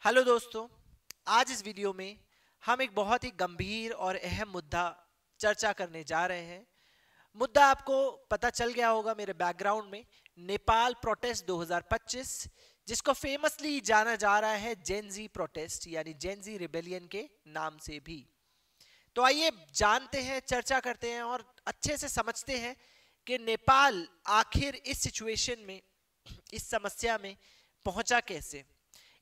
Hello दोस्तों, आज इस वीडियो में हम एक बहुत ही गंभीर और अहम मुद्दा चर्चा करने जा रहे हैं। मुद्दा आपको पता चल गया होगा मेरे बैकग्राउंड में, नेपाल प्रोटेस्ट 2025, जिसको फेमसली जाना जा रहा है जेन जी प्रोटेस्ट यानी जेन जी रिबेलियन के नाम से भी। तो आइए जानते हैं, चर्चा करते हैं और अच्छे से समझते हैं कि नेपाल आखिर इस सिचुएशन में, इस समस्या में पहुंचा कैसे।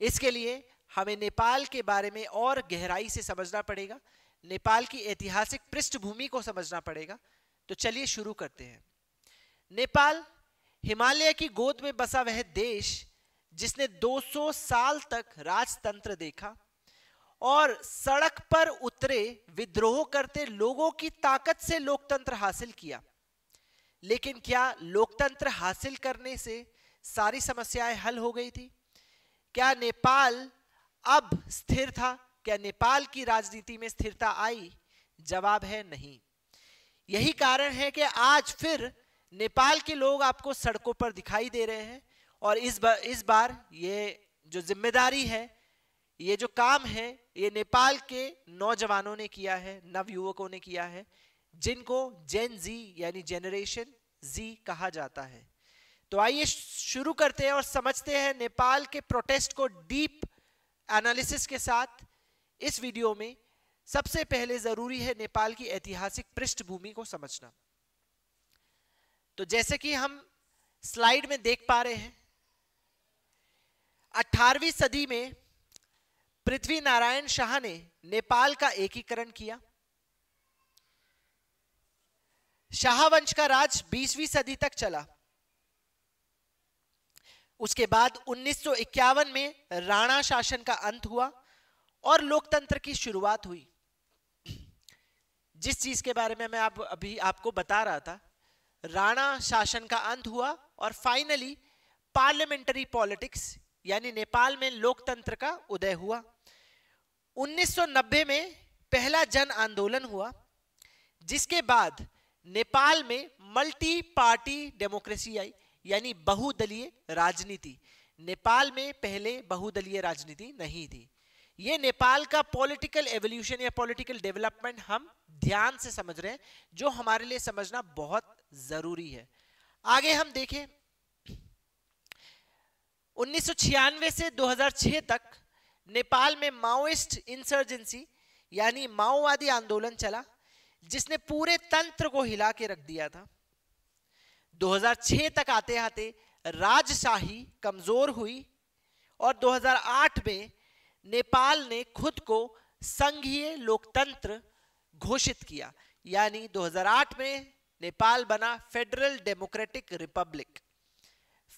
इसके लिए हमें नेपाल के बारे में और गहराई से समझना पड़ेगा, नेपाल की ऐतिहासिक पृष्ठभूमि को समझना पड़ेगा। तो चलिए शुरू करते हैं। नेपाल हिमालय की गोद में बसा वह देश जिसने 200 साल तक राजतंत्र देखा और सड़क पर उतरे विद्रोह करते लोगों की ताकत से लोकतंत्र हासिल किया। लेकिन क्या लोकतंत्र हासिल करने से सारी समस्याएं हल हो गई थी? क्या नेपाल अब स्थिर था? क्या नेपाल की राजनीति में स्थिरता आई? जवाब है नहीं। यही कारण है कि आज फिर नेपाल के लोग आपको सड़कों पर दिखाई दे रहे हैं और इस बार ये जो जिम्मेदारी है, ये जो काम है, ये नेपाल के नौजवानों ने किया है, नवयुवकों ने किया है, जिनको जेन जी यानी जेनरेशन जी कहा जाता है। तो आइए शुरू करते हैं और समझते हैं नेपाल के प्रोटेस्ट को डीप एनालिसिस के साथ। इस वीडियो में सबसे पहले जरूरी है नेपाल की ऐतिहासिक पृष्ठभूमि को समझना। तो जैसे कि हम स्लाइड में देख पा रहे हैं, 18वीं सदी में पृथ्वी नारायण शाह ने नेपाल का एकीकरण किया। शाह वंश का राज 20वीं सदी तक चला। उसके बाद 1951 में राणा शासन का अंत हुआ और लोकतंत्र की शुरुआत हुई। जिस चीज के बारे में मैं अभी आपको बता रहा था, राणा शासन का अंत हुआ और फाइनली पार्लियामेंट्री पॉलिटिक्स यानी नेपाल में लोकतंत्र का उदय हुआ। 1990 में पहला जन आंदोलन हुआ, जिसके बाद नेपाल में मल्टी पार्टी डेमोक्रेसी आई यानी बहुदलीय राजनीति। नेपाल में पहले बहुदलीय राजनीति नहीं थी। ये नेपाल का पॉलिटिकल एवोल्यूशन या पॉलिटिकल डेवलपमेंट हम ध्यान से समझ रहे हैं, जो हमारे लिए समझना बहुत जरूरी है। आगे हम देखें, 1996 से 2006 तक नेपाल में माओइस्ट इंसर्जेंसी यानी माओवादी आंदोलन चला, जिसने पूरे तंत्र को हिला के रख दिया था। 2006 तक आते आते राजशाही कमजोर हुई और 2008 में नेपाल ने खुद को संघीय लोकतंत्र घोषित किया, यानी 2008 में नेपाल बना federal democratic Republic.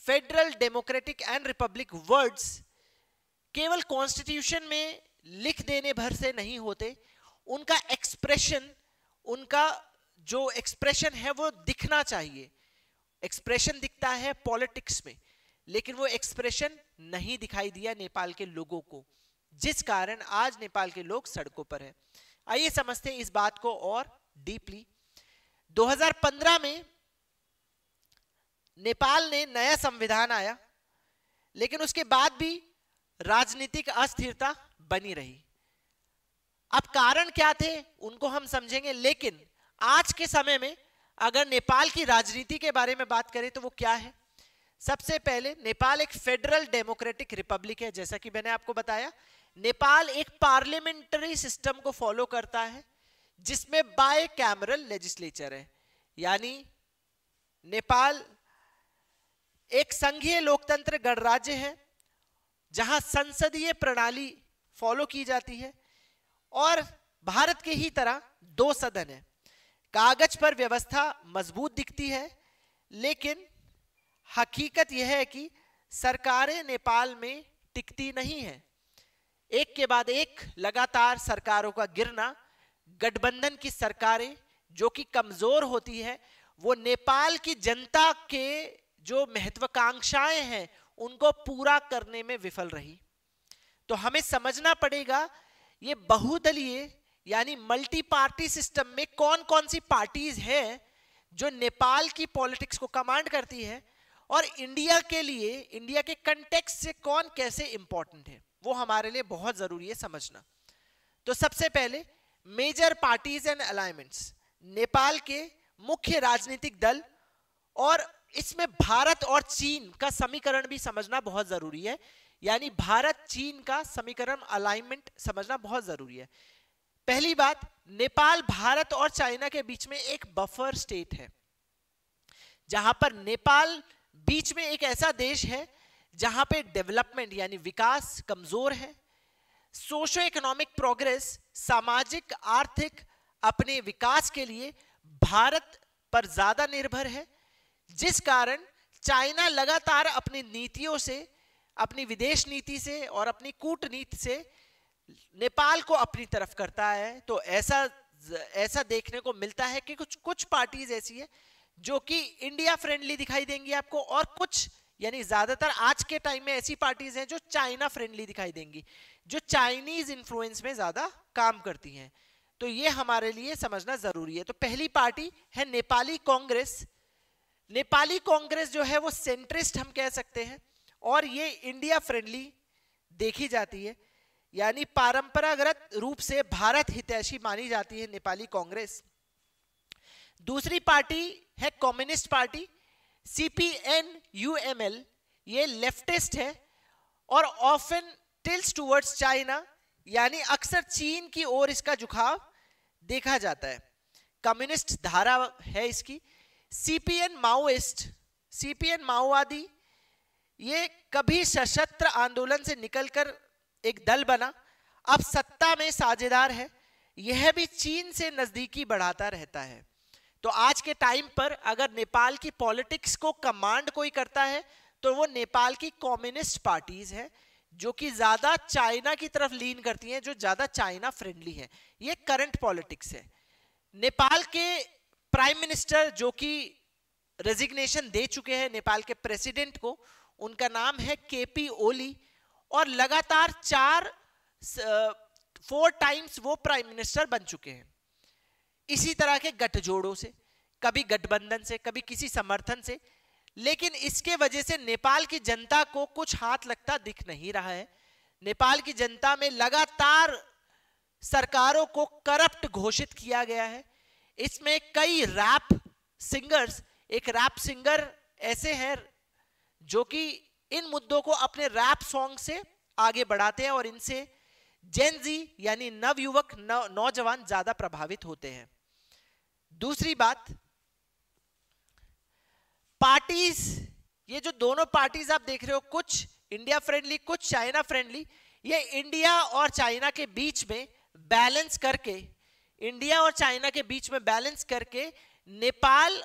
Federal democratic and Republic words केवल कॉन्स्टिट्यूशन में लिख देने भर से नहीं होते, उनका एक्सप्रेशन, उनका जो एक्सप्रेशन है वो दिखना चाहिए। एक्सप्रेशन दिखता है पॉलिटिक्स में, लेकिन वो एक्सप्रेशन नहीं दिखाई दिया नेपाल के लोगों को, जिस कारण आज नेपाल के लोग सड़कों पर हैं। आइए समझते हैं इस बात को और डीपली। 2015 में नेपाल ने नया संविधान आया, लेकिन उसके बाद भी राजनीतिक अस्थिरता बनी रही। अब कारण क्या थे उनको हम समझेंगे, लेकिन आज के समय में अगर नेपाल की राजनीति के बारे में बात करें तो वो क्या है। सबसे पहले नेपाल एक फेडरल डेमोक्रेटिक रिपब्लिक है। जैसा कि मैंने आपको बताया, नेपाल एक पार्लियामेंट्री सिस्टम को फॉलो करता है, जिसमें बाय कैमरल लेजिस्लेचर है, यानी नेपाल एक संघीय लोकतंत्र गणराज्य है, जहां संसदीय प्रणाली फॉलो की जाती है और भारत के ही तरह 2 सदन है। कागज पर व्यवस्था मजबूत दिखती है, लेकिन हकीकत यह है कि सरकारें नेपाल में टिकती नहीं है। एक के बाद एक लगातार सरकारों का गिरना, गठबंधन की सरकारें जो कि कमजोर होती है, वो नेपाल की जनता के जो महत्वाकांक्षाएं हैं उनको पूरा करने में विफल रही। तो हमें समझना पड़ेगा ये बहुदलीय यानी मल्टी पार्टी सिस्टम में कौन कौन सी पार्टीज हैं जो नेपाल की पॉलिटिक्स को कमांड करती है और इंडिया के लिए, इंडिया के कंटेक्स्ट से कौन कैसे इंपॉर्टेंट है, वो हमारे लिए बहुत जरूरी है समझना। तो सबसे पहले major parties and alignments, Nepal के मुख्य राजनीतिक दल, और इसमें भारत और चीन का समीकरण भी समझना बहुत जरूरी है, यानी भारत चीन का समीकरण अलाइनमेंट समझना बहुत जरूरी है। पहली बात, नेपाल भारत और चाइना के बीच में एक बफर स्टेट है, जहां पर नेपाल बीच में एक ऐसा देश है जहां पे डेवलपमेंट यानी विकास कमजोर है, सोशो इकोनॉमिक प्रोग्रेस, सामाजिक आर्थिक अपने विकास के लिए भारत पर ज्यादा निर्भर है, जिस कारण चाइना लगातार अपनी नीतियों से, अपनी विदेश नीति से और अपनी कूटनीति से नेपाल को अपनी तरफ करता है। तो ऐसा देखने को मिलता है कि कुछ पार्टीज ऐसी है जो कि इंडिया फ्रेंडली दिखाई देंगी आपको, और कुछ यानी ज्यादातर आज के टाइम में ऐसी पार्टीज हैं जो चाइना फ्रेंडली दिखाई देंगी, जो चाइनीज इन्फ्लुएंस में ज्यादा काम करती हैं। तो ये हमारे लिए समझना जरूरी है। तो पहली पार्टी है नेपाली कांग्रेस। नेपाली कांग्रेस जो है वो सेंट्रिस्ट हम कह सकते हैं, और ये इंडिया फ्रेंडली देखी जाती है, यानी परंपरागत रूप से भारत हितैषी मानी जाती है नेपाली कांग्रेस। दूसरी पार्टी है कम्युनिस्ट पार्टी, CPN-UML। ये लेफ्टिस्ट है और ऑफन टिल्स टुवर्ड्स चाइना, यानी अक्सर चीन की ओर इसका झुकाव देखा जाता है, कम्युनिस्ट धारा है इसकी। CPN माओइस्ट, CPN माओवादी, ये कभी सशस्त्र आंदोलन से निकलकर एक दल बना, अब सत्ता में साझेदार है, यह भी चीन से नजदीकी बढ़ाता रहता है। तो आज के टाइम पर अगर नेपाल की पॉलिटिक्स को कमांड कोई करता है तो वो नेपाल की कम्युनिस्ट पार्टीज है, जो कि ज्यादा चाइना की तरफ लीन करती हैं, जो ज्यादा चाइना फ्रेंडली है। ये करंट पॉलिटिक्स है। नेपाल के प्राइम मिनिस्टर जो कि रेजिग्नेशन दे चुके हैं नेपाल के प्रेसिडेंट को, उनका नाम है KP ओली, और लगातार 4 टाइम्स वो प्राइम मिनिस्टर बन चुके हैं। इसी तरह के गठजोड़ों से, कभी गठबंधन से, कभी किसी समर्थन से, लेकिन इसके वजह से नेपाल की जनता को कुछ हाथ लगता दिख नहीं रहा है। नेपाल की जनता में लगातार सरकारों को करप्ट घोषित किया गया है। इसमें कई रैप सिंगर्स, एक रैप सिंगर ऐसे हैं जो कि इन मुद्दों को अपने रैप सॉन्ग से आगे बढ़ाते हैं, और इनसे जेनजी यानी नवयुवक, नौजवान ज्यादा प्रभावित होते हैं। दूसरी बात, पार्टीज, ये जो दोनों पार्टीज आप देख रहे हो, कुछ इंडिया फ्रेंडली, कुछ चाइना फ्रेंडली, ये इंडिया और चाइना के बीच में बैलेंस करके, इंडिया और चाइना के बीच में बैलेंस करके नेपाल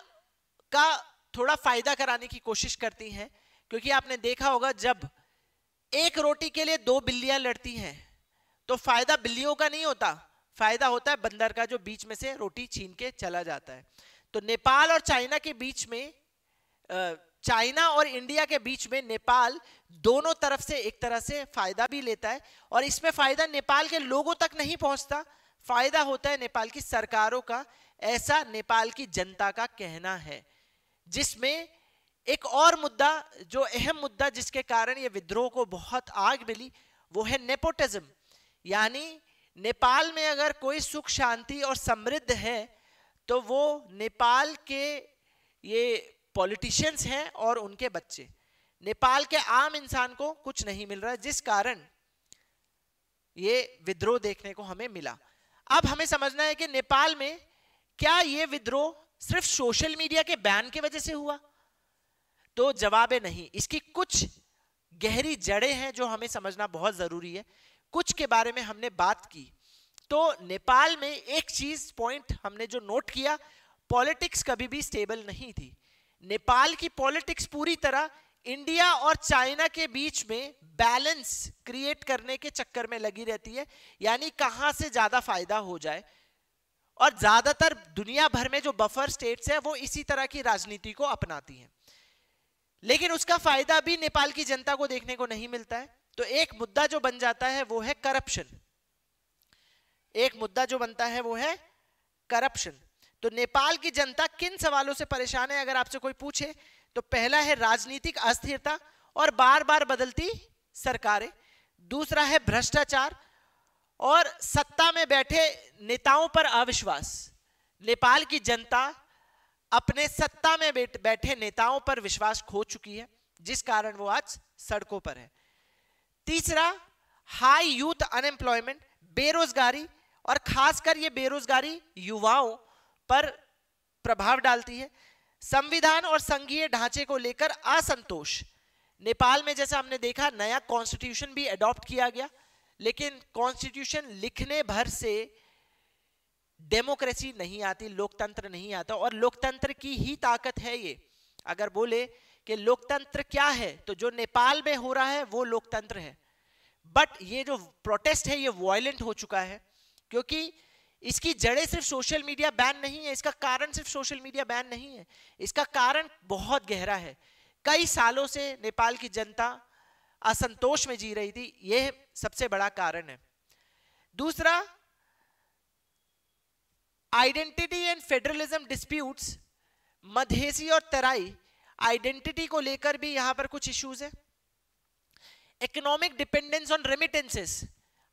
का थोड़ा फायदा कराने की कोशिश करती हैं। क्योंकि आपने देखा होगा, जब एक रोटी के लिए 2 बिल्लियां लड़ती हैं तो फायदा बिल्लियों का नहीं होता, फायदा होता है बंदर का, जो बीच में से रोटी छीन के चला जाता है। तो नेपाल और चाइना के बीच में, चाइना और इंडिया के बीच में नेपाल दोनों तरफ से एक तरह से फायदा भी लेता है, और इसमें फायदा नेपाल के लोगों तक नहीं पहुंचता, फायदा होता है नेपाल की सरकारों का, ऐसा नेपाल की जनता का कहना है। जिसमें एक और मुद्दा, जो अहम मुद्दा जिसके कारण ये विद्रोह को बहुत आग मिली, वो है नेपोटिज्म। यानी नेपाल में अगर कोई सुख शांति और समृद्ध है तो वो नेपाल के ये पॉलिटिशियंस हैं और उनके बच्चे। नेपाल के आम इंसान को कुछ नहीं मिल रहा है, जिस कारण ये विद्रोह देखने को हमें मिला। अब हमें समझना है कि नेपाल में क्या ये विद्रोह सिर्फ सोशल मीडिया के बैन की वजह से हुआ? तो जवाब है नहीं। इसकी कुछ गहरी जड़ें हैं जो हमें समझना बहुत जरूरी है। कुछ के बारे में हमने बात की। तो नेपाल में एक चीज पॉइंट हमने जो नोट किया, पॉलिटिक्स कभी भी स्टेबल नहीं थी। नेपाल की पॉलिटिक्स पूरी तरह इंडिया और चाइना के बीच में बैलेंस क्रिएट करने के चक्कर में लगी रहती है, यानी कहां से ज्यादा फायदा हो जाए। और ज्यादातर दुनिया भर में जो बफर स्टेट्स है वो इसी तरह की राजनीति को अपनाती हैं, लेकिन उसका फायदा भी नेपाल की जनता को देखने को नहीं मिलता है। तो एक मुद्दा जो बन जाता है वो है करप्शन। एक मुद्दा जो बनता है वो है करप्शन। तो नेपाल की जनता किन सवालों से परेशान है? अगर आपसे कोई पूछे तो पहला है राजनीतिक अस्थिरता और बार बार बदलती सरकारें, दूसरा है भ्रष्टाचार और सत्ता में बैठे नेताओं पर अविश्वास। नेपाल की जनता अपने सत्ता में बैठे नेताओं पर विश्वास खो चुकी है, जिस कारण वो आज सड़कों पर है। तीसरा, हाई यूथ अनएम्प्लॉयमेंट, बेरोजगारी, और खासकर ये बेरोजगारी युवाओं पर प्रभाव डालती है। संविधान और संघीय ढांचे को लेकर असंतोष। नेपाल में जैसा हमने देखा नया कॉन्स्टिट्यूशन भी अडॉप्ट किया गया, लेकिन कॉन्स्टिट्यूशन लिखने भर से डेमोक्रेसी नहीं आती, लोकतंत्र नहीं आता। और लोकतंत्र की ही ताकत है ये। अगर बोले कि लोकतंत्र क्या है, तो जो नेपाल में हो रहा है वो लोकतंत्र है। बट ये जो प्रोटेस्ट है ये वायलेंट हो चुका है, क्योंकि इसकी जड़ें सिर्फ सोशल मीडिया बैन नहीं है, इसका कारण सिर्फ सोशल मीडिया बैन नहीं है, इसका कारण बहुत गहरा है। कई सालों से नेपाल की जनता असंतोष में जी रही थी, यह सबसे बड़ा कारण है। दूसरा, identity and federalism disputes, Madhesi और तराई आइडेंटिटी को लेकर भी यहां पर कुछ इश्यूज है। इकोनॉमिक डिपेंडेंस ऑन रेमिटेंसेस,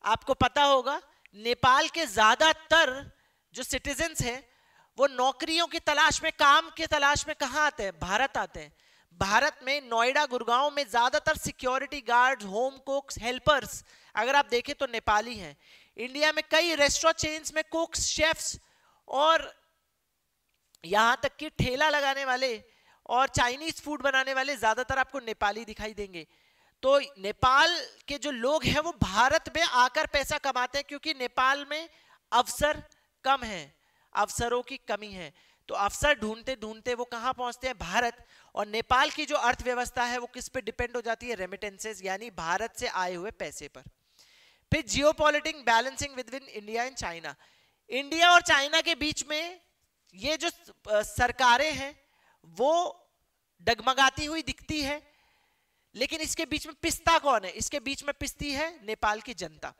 आपको पता होगा नेपाल के ज्यादातर जो सिटीजन्स हैं वो नौकरियों की तलाश में, काम की तलाश में कहां आते हैं? भारत आते हैं। भारत में नोएडा, गुड़गांव में ज्यादातर सिक्योरिटी गार्ड्स, होम कुक्स, हेल्पर्स अगर आप देखें तो नेपाली हैं। इंडिया में कई रेस्टोरेंट चेन्स में कुक्स, शेफ्स और यहां तक कि ठेला लगाने वाले और चाइनीज फूड बनाने वाले ज्यादातर आपको नेपाली दिखाई देंगे। तो नेपाल के जो लोग हैं वो भारत में आकर पैसा कमाते हैं, क्योंकि नेपाल में अवसर कम है, अवसरों की कमी है। तो अवसर ढूंढते ढूंढते वो कहां पहुंचते हैं? भारत। और नेपाल की जो अर्थव्यवस्था है वो किस पे डिपेंड हो जाती है? रेमिटेंसेस, यानी भारत से आए हुए पैसे पर। फिर geopolitics balancing with India and China, India और चाइना के बीच में ये जो सरकारें हैं वो डगमगाती हुई दिखती है, लेकिन इसके बीच में पिसता कौन है? इसके बीच में पिसती है नेपाल की जनता।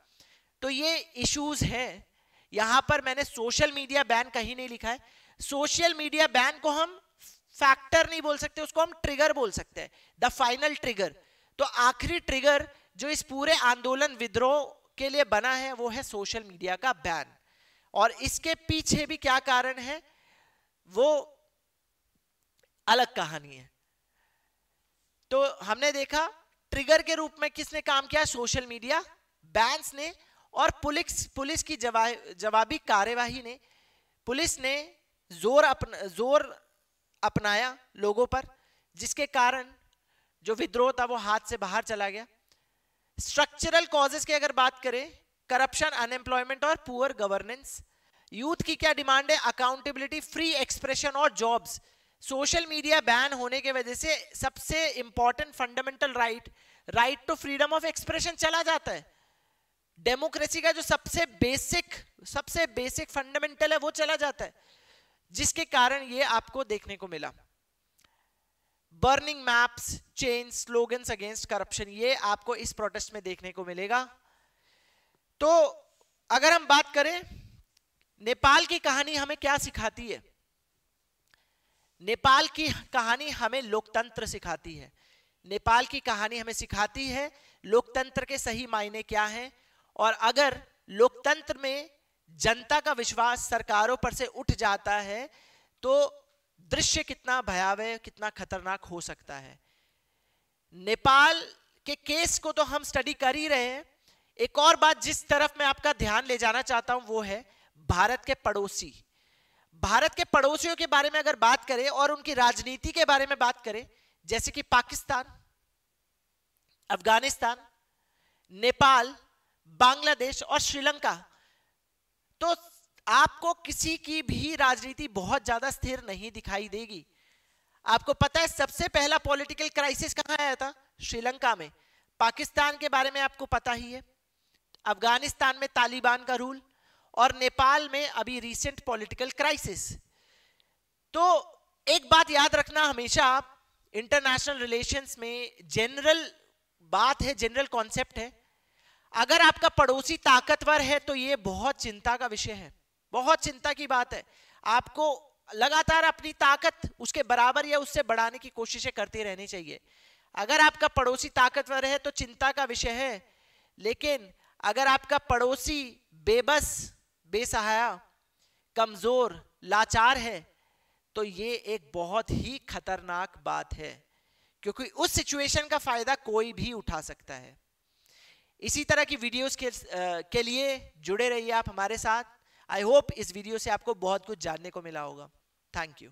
तो ये इश्यूज हैं। यहां पर मैंने सोशल मीडिया बैन कहीं नहीं लिखा है। सोशल मीडिया बैन को हम फैक्टर नहीं बोल सकते, उसको हम ट्रिगर बोल सकते हैं, द फाइनल ट्रिगर। तो आखिरी ट्रिगर जो इस पूरे आंदोलन विद्रोह के लिए बना है वो है सोशल मीडिया का बैन। और इसके पीछे भी क्या कारण है वो अलग कहानी है। तो हमने देखा ट्रिगर के रूप में किसने काम किया? सोशल मीडिया बैंस ने और पुलिस की जवाबी कार्यवाही ने। पुलिस ने जोर अपनाया लोगों पर, जिसके कारण जो विद्रोह था वो हाथ से बाहर चला गया। स्ट्रक्चरल कॉजेस की अगर बात करें, करप्शन, अनएम्प्लॉयमेंट और पुअर गवर्नेंस। यूथ की क्या डिमांड है? अकाउंटेबिलिटी, फ्री एक्सप्रेशन और जॉब्स। सोशल मीडिया बैन होने की वजह से सबसे important fundamental right to freedom of expression चला जाता है। डेमोक्रेसी का जो सबसे बेसिक फंडामेंटल है वो चला जाता है, जिसके कारण ये आपको देखने को मिला। Burning maps, chain, slogans against corruption, ये आपको इस प्रोटेस्ट में देखने को मिलेगा। तो अगर हम बात करें नेपाल की कहानी हमें क्या सिखाती है? नेपाल की कहानी हमें लोकतंत्र सिखाती है। नेपाल की कहानी हमें सिखाती है लोकतंत्र के सही मायने क्या हैं, और अगर लोकतंत्र में जनता का विश्वास सरकारों पर से उठ जाता है तो दृश्य कितना भयावह, कितना खतरनाक हो सकता है। नेपाल के केस को तो हम स्टडी कर ही रहे हैं। एक और बात जिस तरफ मैं आपका ध्यान ले जाना चाहता हूं वो है भारत के पड़ोसी। भारत के पड़ोसियों के बारे में अगर बात करें और उनकी राजनीति के बारे में बात करें, जैसे कि पाकिस्तान, अफगानिस्तान, नेपाल, बांग्लादेश और श्रीलंका, तो आपको किसी की भी राजनीति बहुत ज्यादा स्थिर नहीं दिखाई देगी। आपको पता है सबसे पहला पॉलिटिकल क्राइसिस कहां आया था? श्रीलंका में। पाकिस्तान के बारे में आपको पता ही है, अफगानिस्तान में तालिबान का रूल, और नेपाल में अभी रिसेंट पॉलिटिकल क्राइसिस। तो एक बात याद रखना हमेशा, इंटरनेशनल रिलेशंस में जनरल बात है, जनरल कॉन्सेप्ट है, अगर आपका पड़ोसी ताकतवर है तो ये बहुत चिंता का विषय है, बहुत चिंता की बात है। आपको लगातार अपनी ताकत उसके बराबर या उससे बढ़ाने की कोशिशें करते रहनी चाहिए। अगर आपका पड़ोसी ताकतवर है तो चिंता का विषय है, लेकिन अगर आपका पड़ोसी बेबस, बेसहाया, कमजोर, लाचार है तो ये एक बहुत ही खतरनाक बात है, क्योंकि उस सिचुएशन का फायदा कोई भी उठा सकता है। इसी तरह की वीडियोस के लिए जुड़े रहिए आप हमारे साथ। आई होप इस वीडियो से आपको बहुत कुछ जानने को मिला होगा। Thank you.